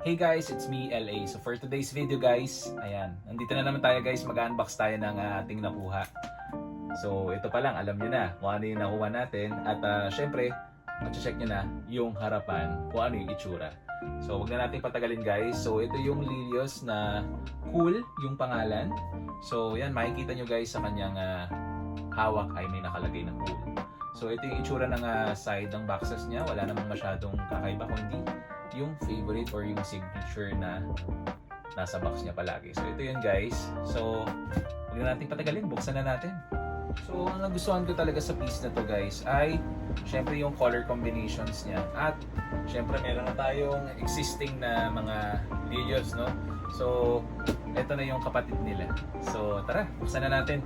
Hey guys, it's me, LA. So for today's video guys, ayan, nandito na naman tayo guys, mag-unbox tayo ng ating nakuha. So ito pa lang, alam nyo na kung ano yung nakuha natin. At syempre, mag-check nyo na yung harapan, kung ano yung itsura. So wag na natin patagalin guys. So ito yung Lilios na Cool, yung pangalan. So yan, makikita nyo guys sa kanyang hawak ay may nakalagay na Cool. So ito yung itsura ng side ng boxes niya. Wala namang masyadong kakaiba kundi yung favorite or yung signature na nasa box niya palagi. So ito yun guys. So huwag na natin patagalin, buksan na natin. So ang nagustuhan ko talaga sa piece na to guys ay syempre yung color combinations niya. At syempre meron na tayong existing na mga Lilios, no? So ito na yung kapatid nila. So tara, buksan na natin.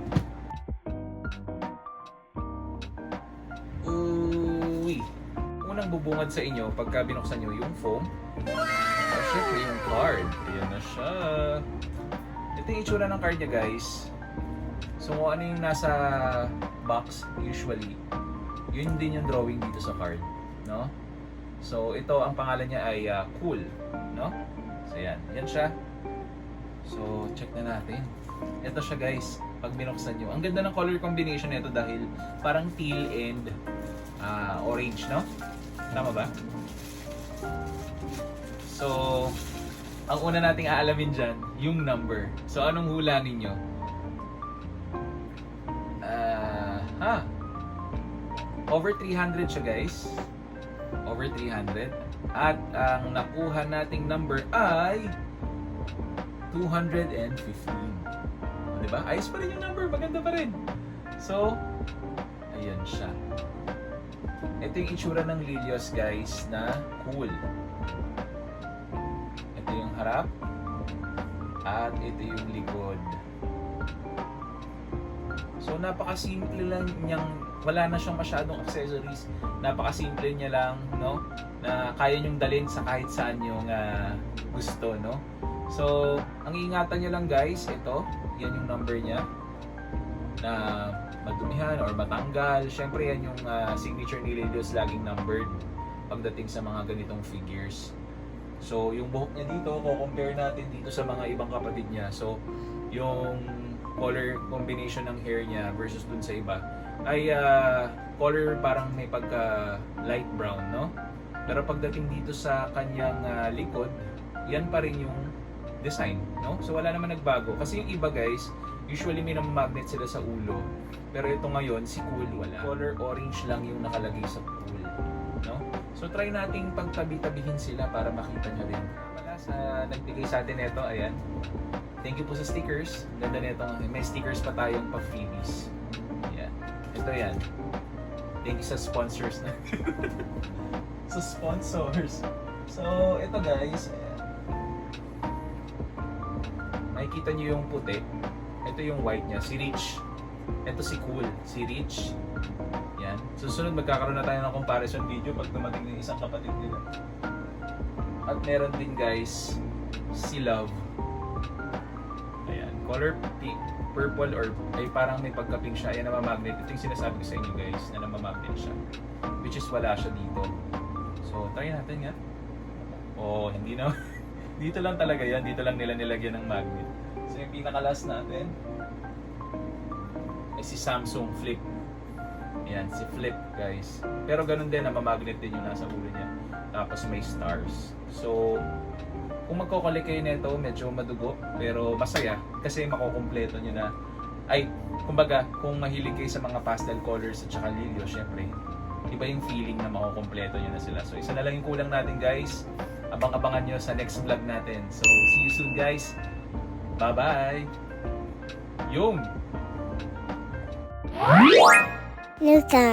Unang bubungad sa inyo pagka binuksan nyo yung foam. Syempre yung card. Ayan na siya. Ito yung itsura ng card niya guys. So kung ano yung nasa box usually, yun din yung drawing dito sa card, no? So ito ang pangalan niya ay Cool, no? So yan, yan siya. So check na natin. Ito siya guys, pag binuksan nyo. Ang ganda ng color combination nito dahil parang teal and orange, no? Tama ba? So, ang una nating aalamin dyan, yung number. So, anong hula ninyo? Over 300 siya guys. Over 300. At ang nakuha nating number ay 215. Diba? Ayos pa rin yung number. Maganda pa rin. So, ayan siya. Ito yung itsura ng Lilios guys na Cool. Ito yung harap. At ito yung likod. So napakasimple lang niyang, wala na siyang masyadong accessories. Napakasimple niya lang, no? Na kaya niyong dalhin sa kahit saan yung gusto, no? So ang ingatan niyo lang guys, ito, yan yung number niya na madumihan or matanggal. Syempre yan yung signature ni Lilios, laging numbered pagdating sa mga ganitong figures. So yung buhok niya dito, compare natin dito sa mga ibang kapatid niya. So yung color combination ng hair niya versus dun sa iba ay color parang may pagka light brown, no? Pero pagdating dito sa kanyang likod, yan pa rin yung design, no? So wala naman nagbago. Kasi yung iba guys, usually may magnet sila sa ulo. Pero ito ngayon, si Cool wala. Color orange lang yung nakalagay sa Cool, no? So try nating pagtabi-tabihin sila para makita nyo rin. Wala sa nagbigay sa atin nito, ayan. Thank you po sa stickers. Ganda nito. May stickers pa tayong pa-freebies. Ayan. Ito yan. Thank you sa sponsors na. Sa sponsors. So, ito guys. Ayan. Makikita nyo yung puti. Ito yung white niya, si Rich. Ito si Cool, si Rich. Yan. Susunod magkakaroon na tayo ng comparison video pag dumating ng isang kapatid nila. At meron din guys, si Love. Ayan. Color pink, purple or ay parang may pagka-pink siya. Ayan, namamagnet. Ito yung sinasabi ko sa inyo guys, na namamagnet siya. Which is wala siya dito. So, try natin nga. Oh, hindi na. Dito lang talaga yan. Dito lang nila nilagyan ng magnet. So yung pinaka-last natin ay si Samsung Flip. Ayan, si Flip guys. Pero ganun din, namamagnet din yung nasa ulo niya. Tapos may stars. So, kung magko-collect kayo nito, medyo madugo. Pero masaya kasi makukumpleto nyo na. Ay, kumbaga, kung mahilig kayo sa mga pastel colors at saka Lilios, syempre, iba yung feeling na makukumpleto nyo na sila. So, isa na lang yung kulang natin guys. Abang-abangan nyo sa next vlog natin. So, see you soon guys. Bye-bye! Yung! Luka.